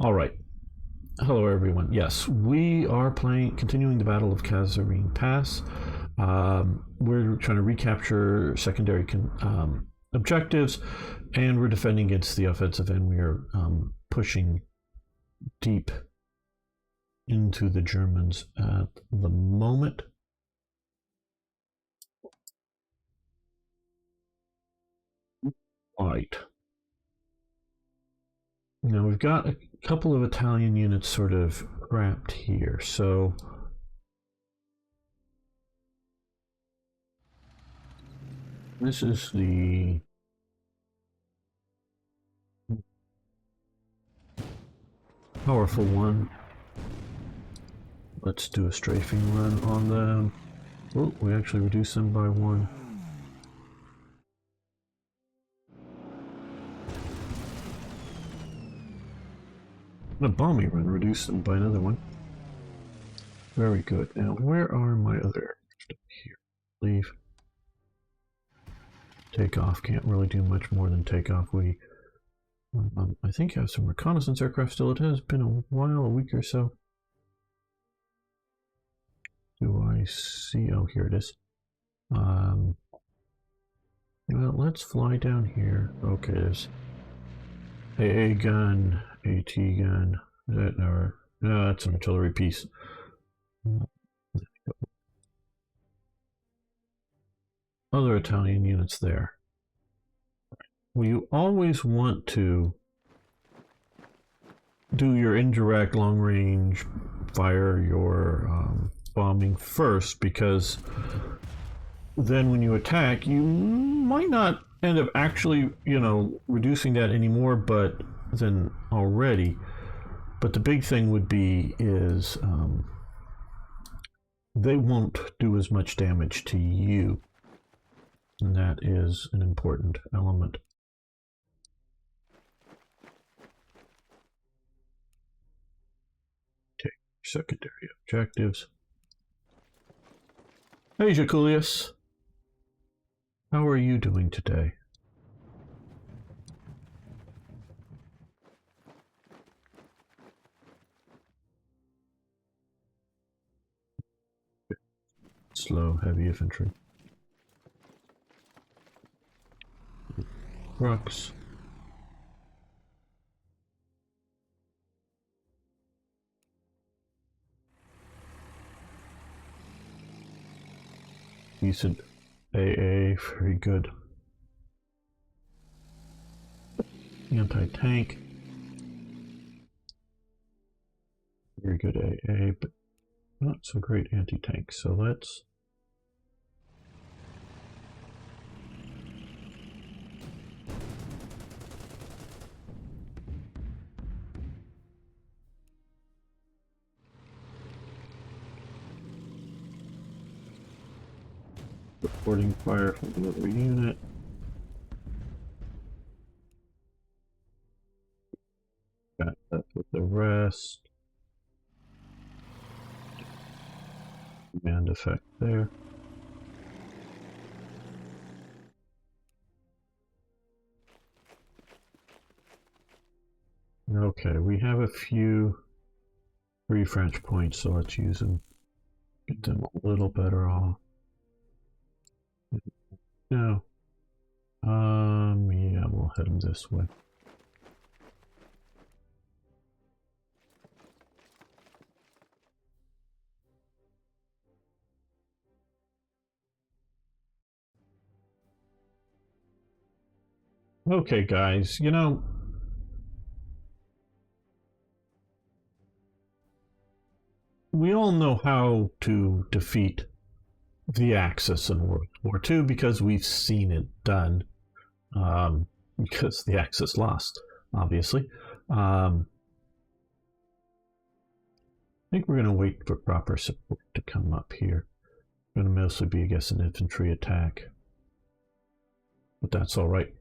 All right. Hello, everyone. Yes, we are continuing the Battle of Kasserine Pass. We're trying to recapture secondary objectives, and we're defending against the offensive, and we are pushing deep into the Germans at the moment. Right. Now we've got a couple of Italian units sort of trapped here, so this is the powerful one. Let's do a strafing run on them. Oh, we actually reduced them by one. A bombing run reduced them by another one. Very good. Now, where are my other aircraft? Here. Leave. Take off. Can't really do much more than take off. We, I think, have some reconnaissance aircraft still. It has been a while, a week or so. Do I see? Oh, here it is. Well, let's fly down here. Okay, there's AA gun, AT gun. Is that no? No, that's an artillery piece. Other Italian units there. Well, you always want to do your indirect long-range fire, your bombing first, because then when you attack, you might not end up actually, reducing that anymore, but then already. But the big thing would be is they won't do as much damage to you. And that is an important element. Take secondary objectives. Hey, Jaculius. How are you doing today? Slow, heavy infantry. Trucks. Decent AA, very good. Anti-tank. Very good AA, but not so great anti-tank. So let's reporting fire from the other unit. Got that with the rest. Command effect there. Okay, we have a few free French points, so let's use them. Get them a little better off. No. Yeah, we'll head them this way. Okay, guys, we all know how to defeat the Axis in World War II because we've seen it done. Because the Axis lost, obviously. I think we're going to wait for proper support to come up here. It's going to mostly be, I guess, an infantry attack. But that's all right.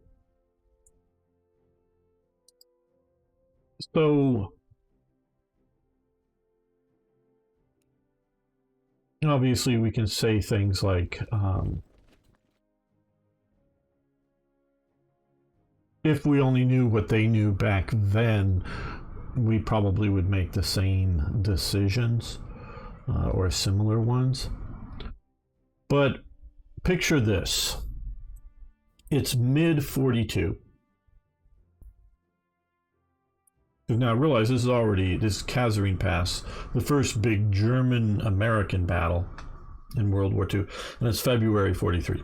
So, obviously, we can say things like, if we only knew what they knew back then, we probably would make the same decisions or similar ones. But picture this. It's mid-42. Now realize this is Kasserine Pass, the first big German-American battle in World War II, and it's February 43,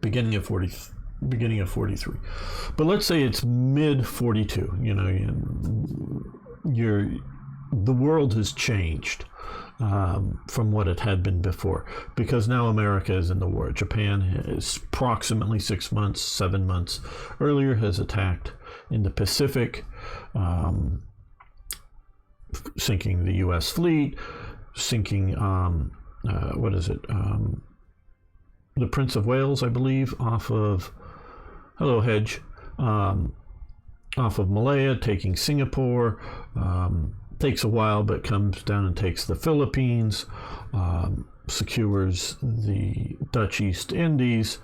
beginning of 43. But let's say it's mid-42. The world has changed from what it had been before, because now America is in the war. Japan is approximately 7 months earlier has attacked in the Pacific, sinking the U.S. fleet, sinking the Prince of Wales, I believe, off of off of Malaya, taking Singapore. Takes a while, but comes down and takes the Philippines, secures the Dutch East Indies.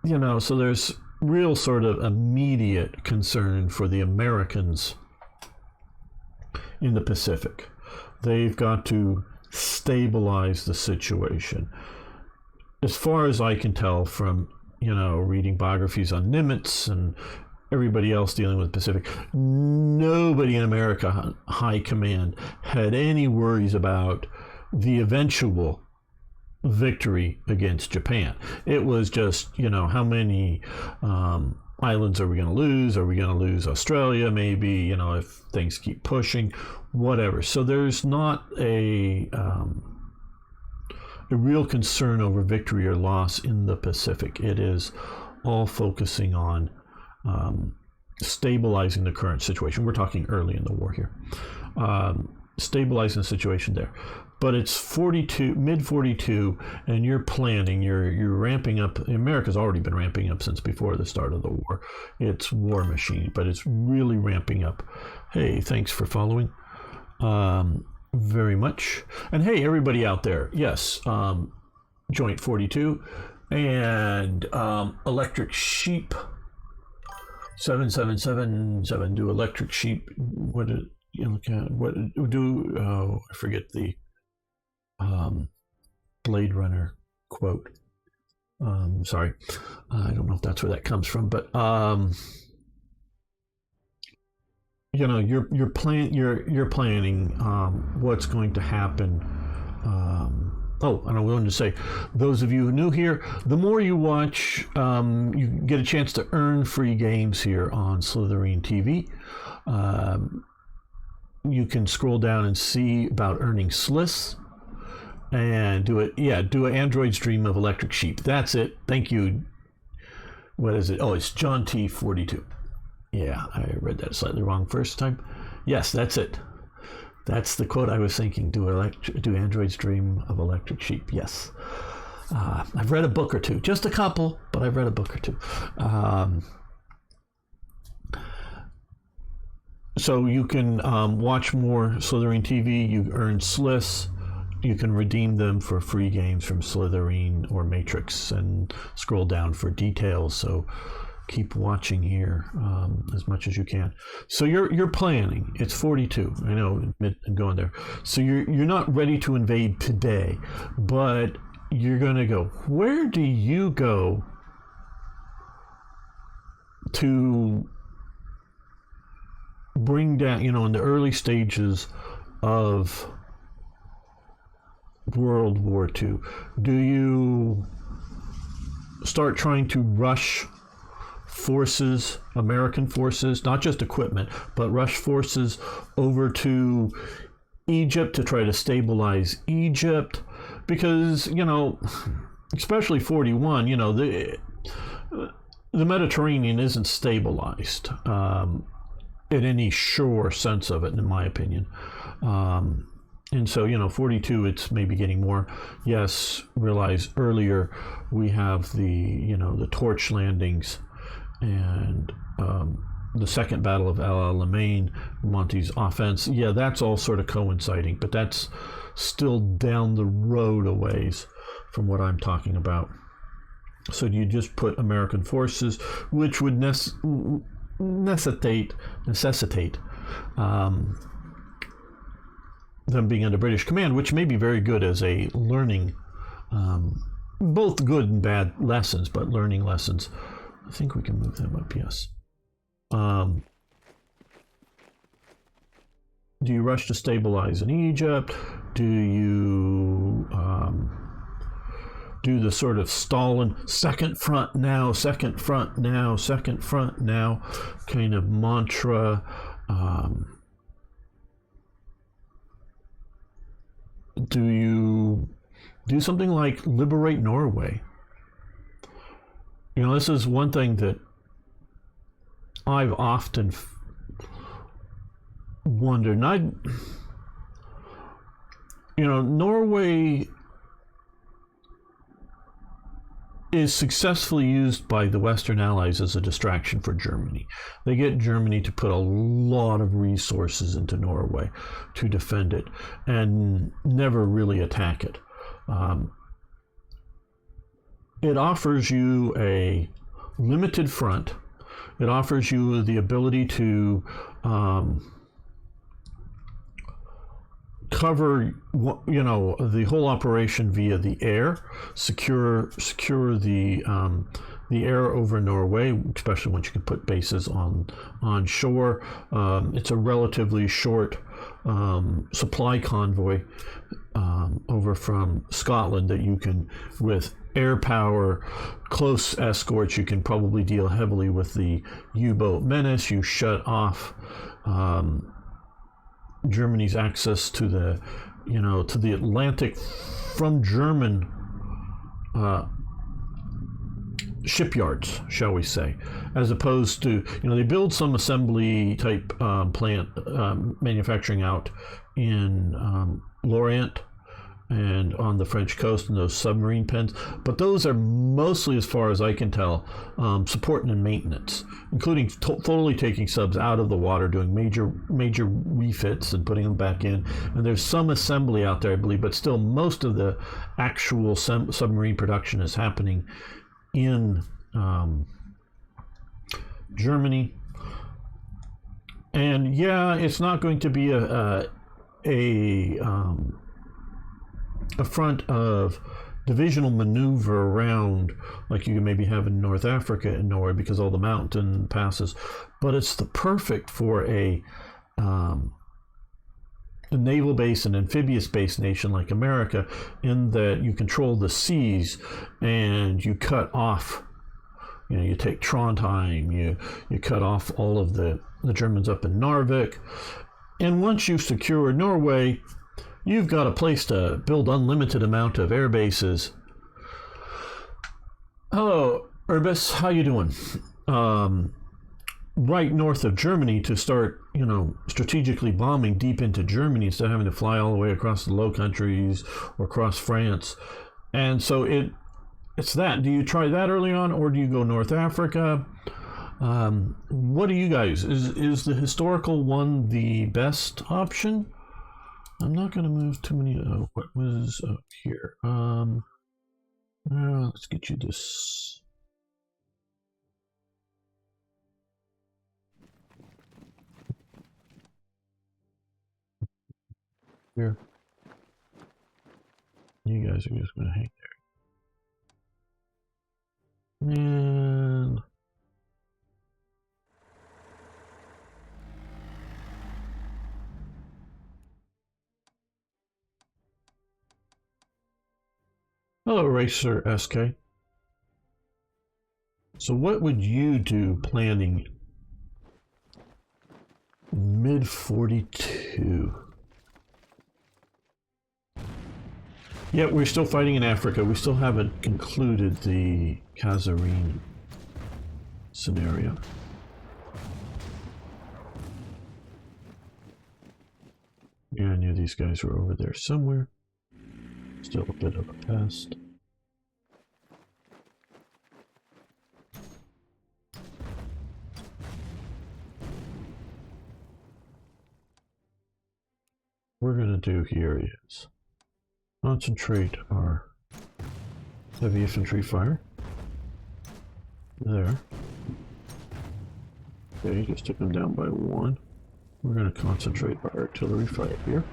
So there's real sort of immediate concern for the Americans in the Pacific. They've got to stabilize the situation. As far as I can tell from, reading biographies on Nimitz and everybody else dealing with the Pacific, nobody in America high command had any worries about the eventual victory against Japan. It was just, how many islands are we going to lose? Are we going to lose Australia? Maybe, if things keep pushing, whatever. So there's not a real concern over victory or loss in the Pacific. It is all focusing on stabilizing the current situation. We're talking early in the war here. Stabilizing the situation there. But it's mid 42, and you're planning, you're ramping up. America's already been ramping up since before the start of the war. It's war machine, but it's really ramping up. Hey, thanks for following very much. And hey, everybody out there, yes, Joint 42 and Electric Sheep 7777 do Electric Sheep. What did you look at? What do? Oh, I forget the Blade Runner quote. Sorry, I don't know if that's where that comes from, but you're planning what's going to happen. And I wanted to say, those of you who are new here, the more you watch, you get a chance to earn free games here on Slytherin TV. You can scroll down and see about earning Sliss and do an Android's Dream of Electric Sheep. That's it. Thank you. What is it? Oh, it's John T. 42. Yeah, I read that slightly wrong first time. Yes, that's it. That's the quote I was thinking. Do Android's Dream of Electric Sheep. Yes. I've read a book or two. Just a couple, but I've read a book or two. So you can watch more Slytherin TV. You earn Sliss. You can redeem them for free games from Slytherin or Matrix, and scroll down for details. So keep watching here as much as you can. So you're planning. It's 42. I know, going there. So you're not ready to invade today, but you're going to go. Where do you go to bring down, in the early stages of World War II? Do you start trying to rush forces, American forces, not just equipment, but rush forces over to Egypt to try to stabilize Egypt? Because, especially 41, the Mediterranean isn't stabilized in any sure sense of it, in my opinion. And so, 42, it's maybe getting more. Yes, realize earlier we have the torch landings and the second battle of El Alamein, Monty's offense. Yeah, that's all sort of coinciding, but that's still down the road a ways from what I'm talking about. So you just put American forces, which would necessitate them being under British command, which may be very good as a learning, both good and bad lessons, but learning lessons. I think we can move them up, yes. Do you rush to stabilize in Egypt? Do you do the sort of Stalin second front now, second front now, second front now kind of mantra? Do you do something like liberate Norway? You know, this is one thing that I've often wondered. And Norway is successfully used by the Western Allies as a distraction for Germany. They get Germany to put a lot of resources into Norway to defend it and never really attack it. It offers you a limited front. It offers you the ability to cover, the whole operation via the air, secure the air over Norway, especially once you can put bases on shore. It's a relatively short supply convoy over from Scotland that you can, with air power, close escorts, you can probably deal heavily with the U-boat menace. You shut off Germany's access to the Atlantic from German shipyards, shall we say, as opposed to, they build some assembly type plant manufacturing out in Lorient and on the French coast, and those submarine pens, but those are mostly, as far as I can tell, support and maintenance, including totally taking subs out of the water, doing major refits and putting them back in. And there's some assembly out there, I believe, but still most of the actual submarine production is happening in Germany. And yeah, it's not going to be a front of divisional maneuver around like you maybe have in North Africa and Norway, because all the mountain passes, but it's the perfect for a naval base and amphibious based nation like America, in that you control the seas and you cut off, you take Trondheim, you cut off all of the Germans up in Narvik, and once you've secured Norway, you've got a place to build unlimited amount of air bases. Hello, Urbis, how you doing? Right north of Germany, to start, strategically bombing deep into Germany instead of having to fly all the way across the Low Countries or across France. And so it's that. Do you try that early on, or do you go North Africa? What do you guys? Is the historical one the best option? I'm not going to move too many. What was up here? Let's get you this. Here. You guys are just going to hang there. And hello, Racer SK. So what would you do planning mid 42? Yeah, we're still fighting in Africa. We still haven't concluded the Kasserine scenario. Yeah, I knew these guys were over there somewhere. Still a bit of a pest. What we're going to do here is concentrate our heavy infantry fire there. Okay, just took them down by one. We're going to concentrate our artillery fire here.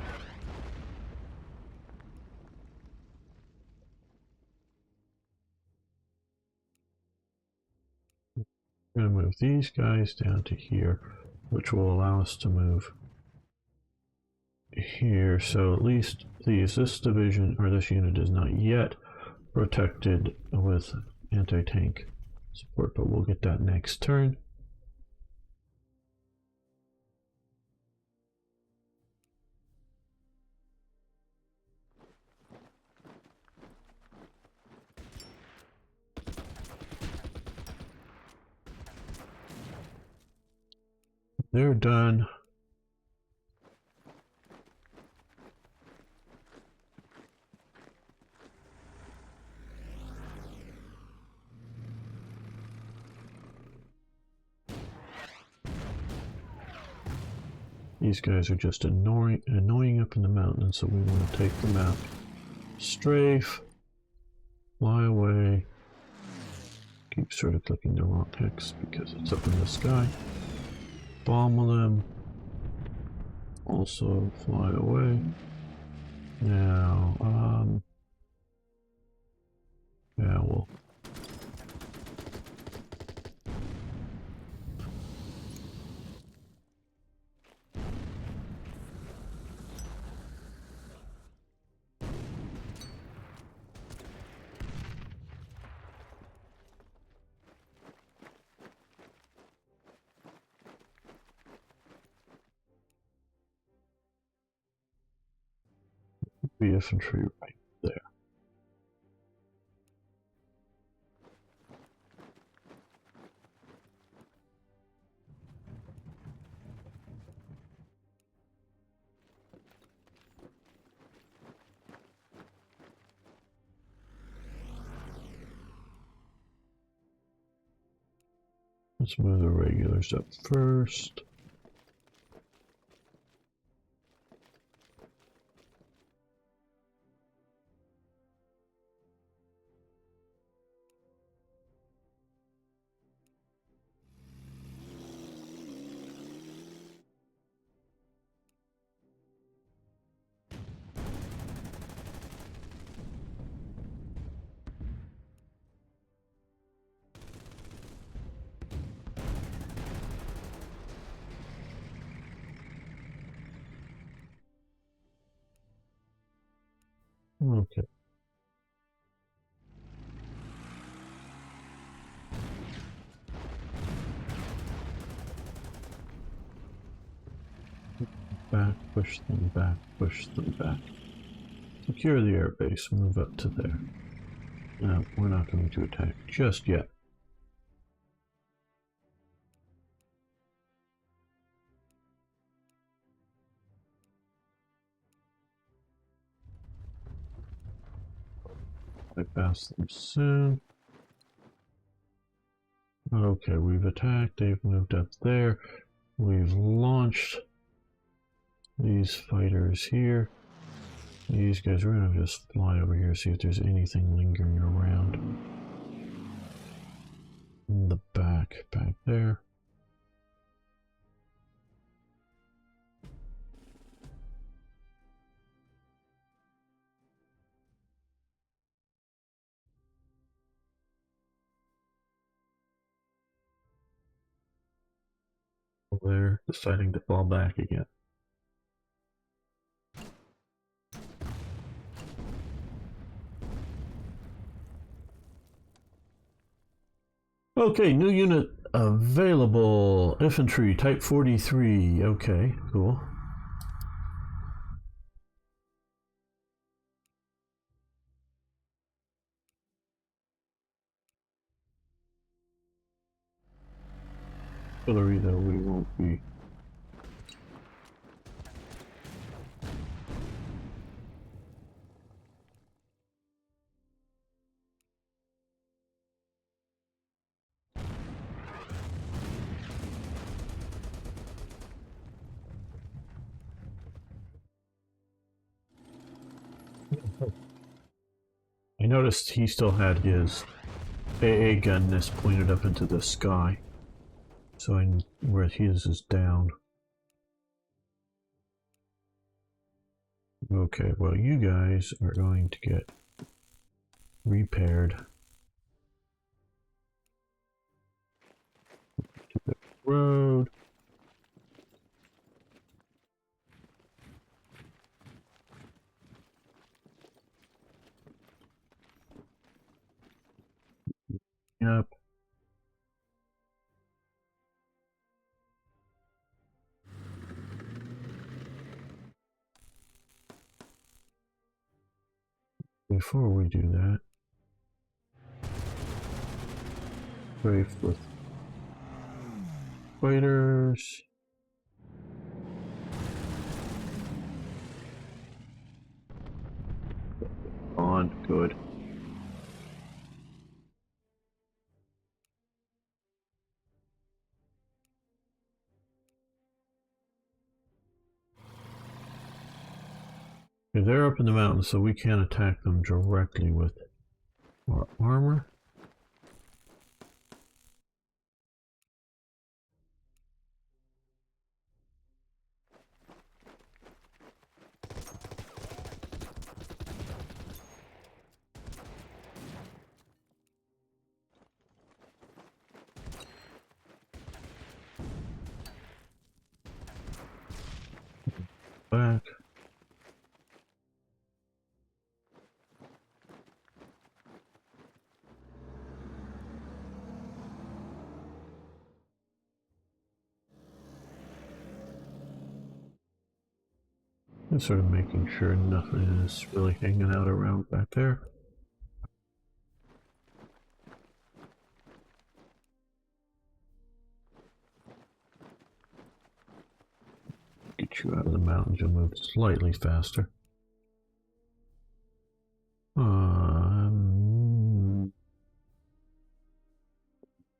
We're going to move these guys down to here, which will allow us to move here. So at least this division or this unit is not yet protected with anti-tank support, but we'll get that next turn. They're done. These guys are just annoying up in the mountains, so we want to take them out. Strafe, fly away. Keep sort of clicking the wrong hex because it's up in the sky. Bomb them. Also fly away. Now, yeah, well. The infantry right there. Let's move the regulars up first. Okay. Back, push them back, push them back. Secure the airbase, move up to there. No, we're not going to attack just yet. Bypass them soon. Okay, we've attacked, they've moved up there. We've launched these fighters here. These guys, we're gonna just fly over here, see if there's anything lingering around. In the back there. They're deciding to fall back again. Okay, new unit available. Infantry, type 43. Okay, cool. Artillery, though, we won't be. I noticed he still had his AA gun pointed up into the sky. So I where his is down. Okay, well, you guys are going to get repaired to the road. Yep. Before we do that, strafe with fighters. On, good. Okay, they're up in the mountains, so we can't attack them directly with our armor. Back. And sort of making sure nothing is really hanging out around back there. Get you out of the mountains, you'll move slightly faster.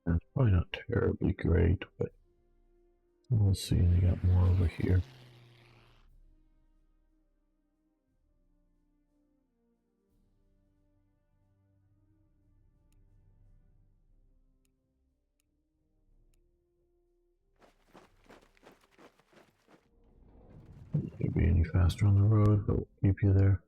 That's probably not terribly great, but we'll see. They got more over here. Can't be any faster on the road, but we'll keep you there.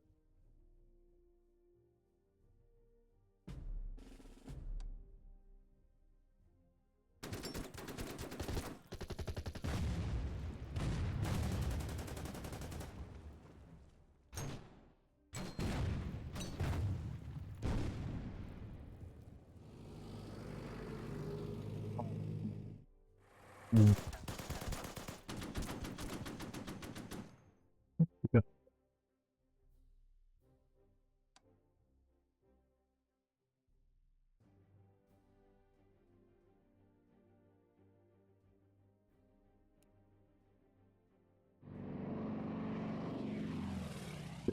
Yeah.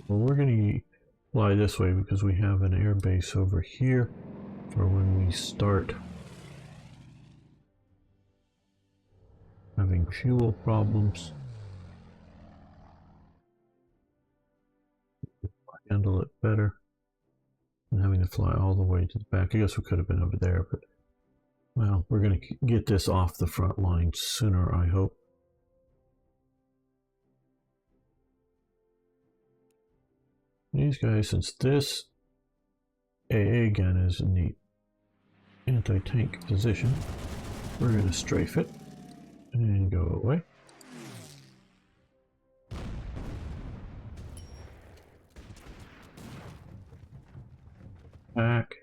Well, we're going to fly this way because we have an air base over here for when we start having fuel problems. Handle it better than having to fly all the way to the back. I guess we could have been over there, but well, we're going to get this off the front line sooner, I hope. These guys, since this AA gun is in the anti-tank position, we're going to strafe it and go away. Back.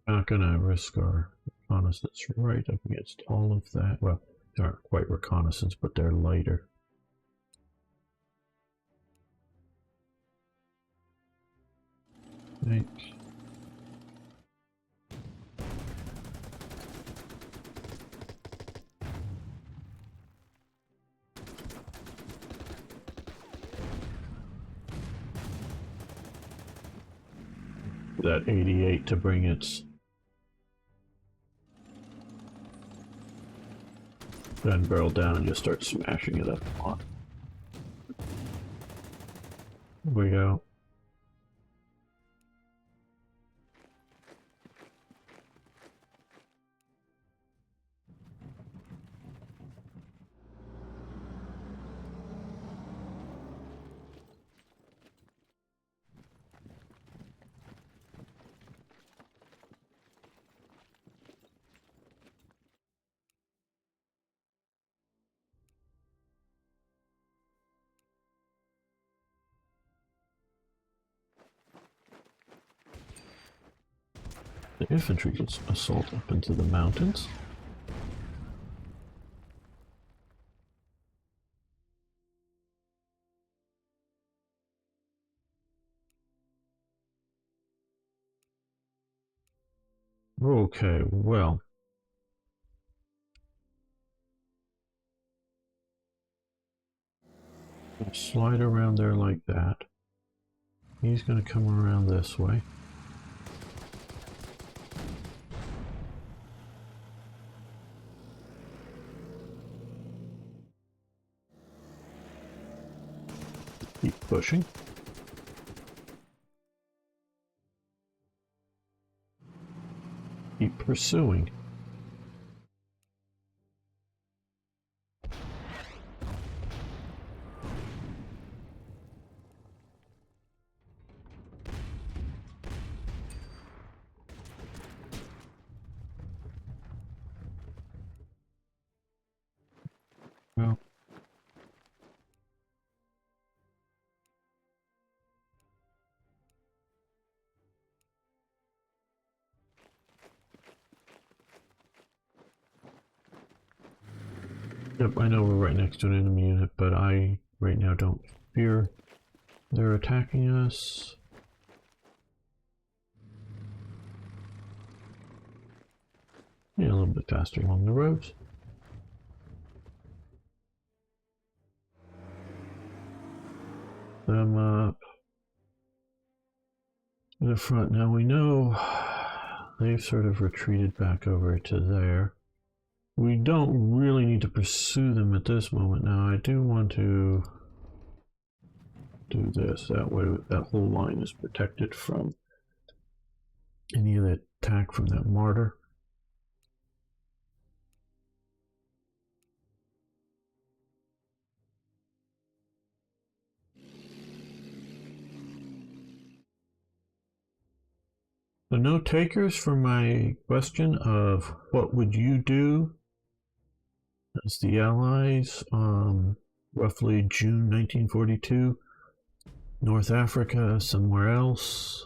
Not gonna risk our reconnaissance right up against all of that. Well, they aren't quite reconnaissance, but they're lighter. Thanks. That 88 to bring its Then barrel down and just start smashing it up. On. Here we go. The infantry gets assault up into the mountains. Okay, well. Slide around there like that. He's going to come around this way. Keep pushing. Keep pursuing. Well, yep, I know we're right next to an enemy unit, but I right now don't fear they're attacking us. Yeah, a little bit faster along the roads. Them up to the front. Now we know they've sort of retreated back over to there. We don't really need to pursue them at this moment. Now I do want to do this. That way that whole line is protected from any of the attack from that martyr. So no takers for my question of what would you do as the Allies, roughly June 1942, North Africa, somewhere else.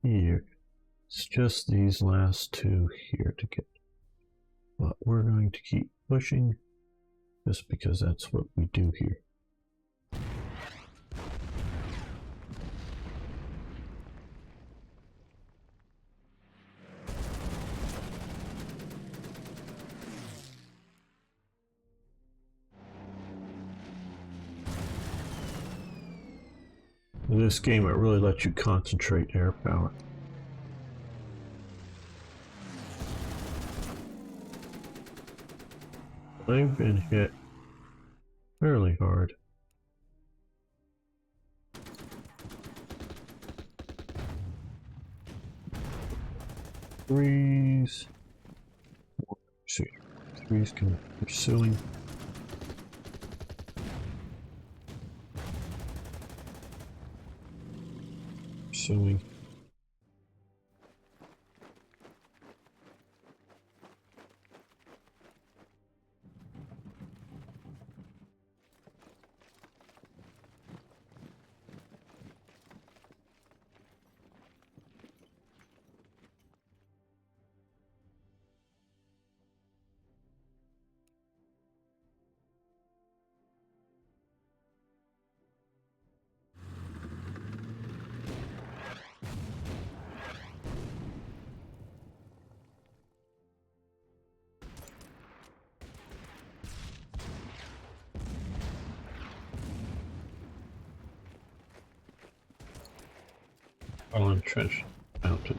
Here, it's just these last two here to get, but we're going to keep pushing just because that's what we do here. In this game, it really lets you concentrate air power. I've been hit fairly hard. Threes. See, threes can pursuing. Pursuing. All trench mounted.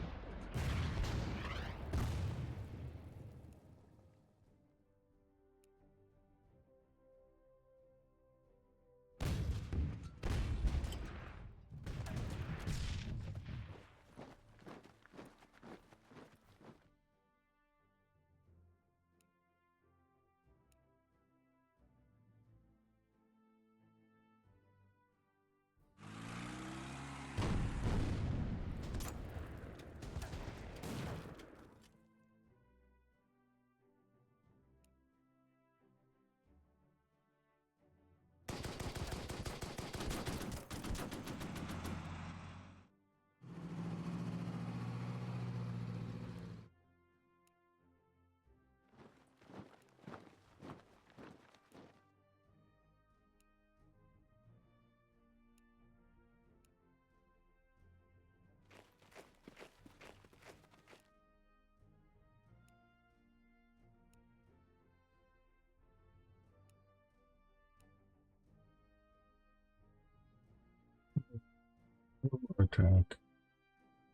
Attack.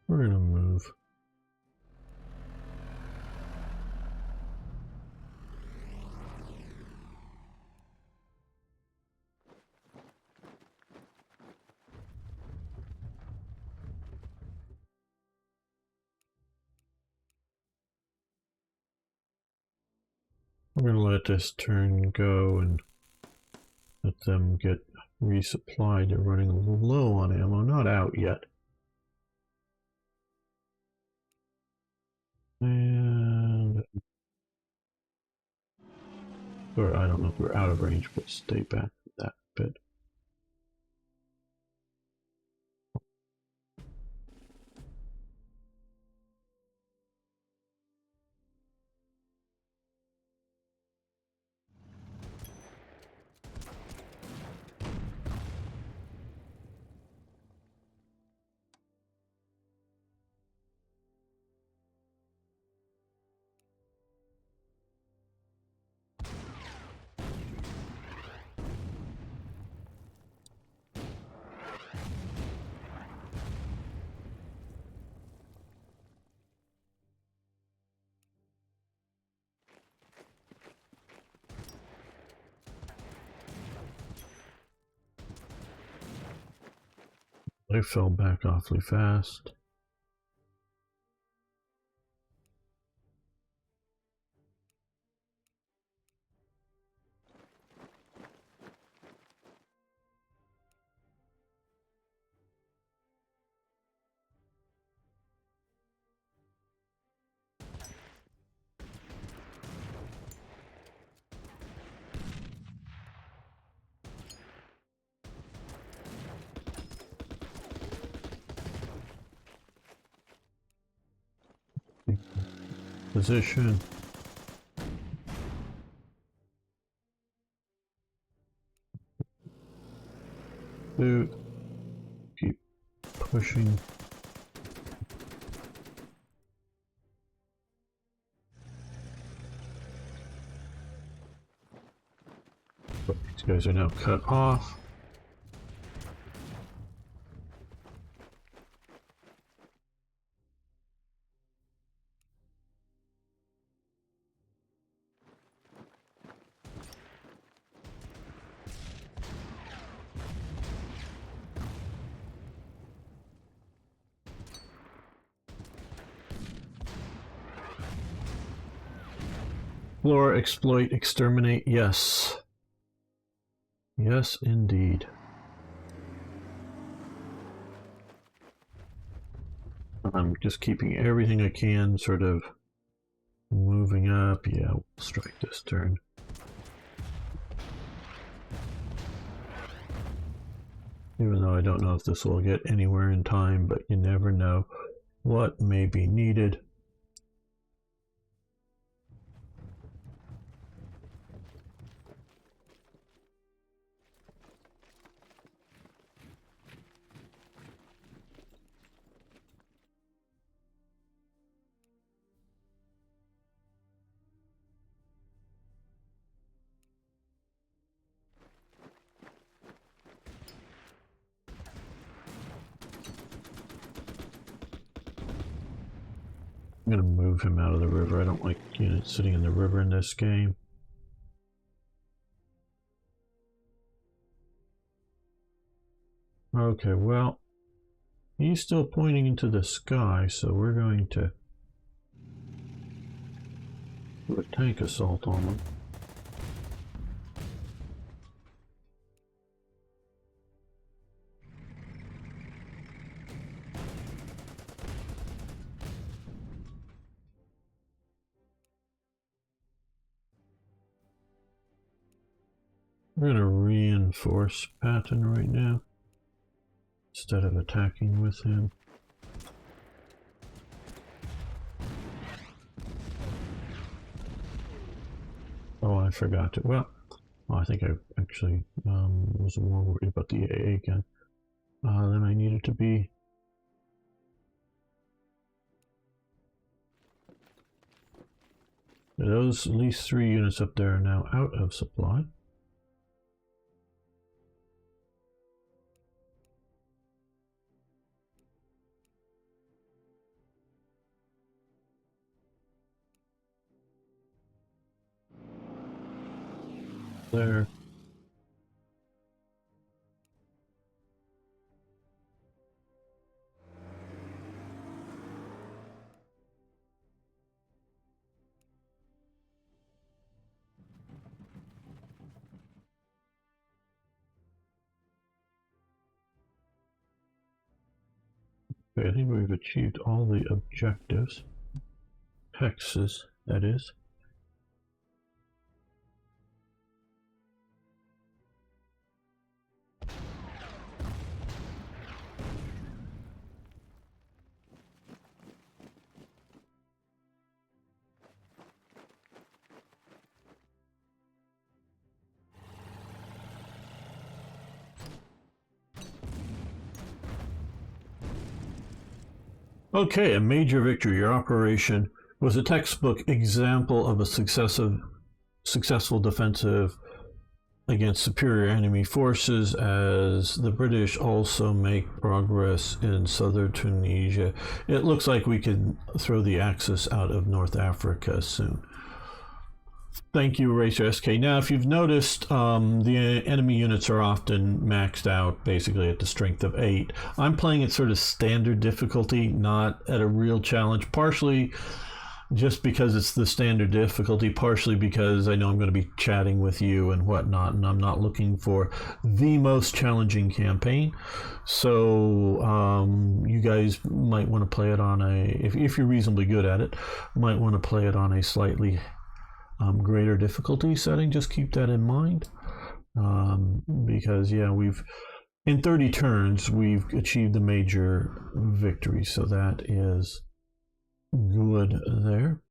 We're gonna move. We're gonna let this turn go and let them get resupplied. They're running a little low on ammo, not out yet. And or I don't know if we're out of range, but stay back that bit. They fell back awfully fast. Position. Boot. Keep pushing. But these guys are now cut off. Explore, exploit, exterminate, yes. Yes, indeed. I'm just keeping everything I can, sort of moving up. Yeah, we'll strike this turn. Even though I don't know if this will get anywhere in time, but you never know what may be needed. going to move him out of the river. I don't like units sitting in the river in this game. Okay, well, he's still pointing into the sky, so we're going to do a tank assault on him. We're going to reinforce Patton right now instead of attacking with him. Oh, I forgot to. Well, I think I actually was more worried about the AA again than I needed to be. Those at least 3 units up there are now out of supply. There. Okay, I think we've achieved all the objectives. Hexes, that is. Okay, a major victory. Your operation was a textbook example of a successful defensive against superior enemy forces, as the British also make progress in southern Tunisia. It looks like we can throw the Axis out of North Africa soon. Thank you, Racer SK. Now, if you've noticed, the enemy units are often maxed out basically at the strength of 8. I'm playing at sort of standard difficulty, not at a real challenge, partially just because it's the standard difficulty, partially because I know I'm going to be chatting with you and whatnot, and I'm not looking for the most challenging campaign. So you guys might want to play it on if you're reasonably good at it, might want to play it on a slightly greater difficulty setting. Just keep that in mind, because yeah, in 30 turns we've achieved a major victory, so that is good there.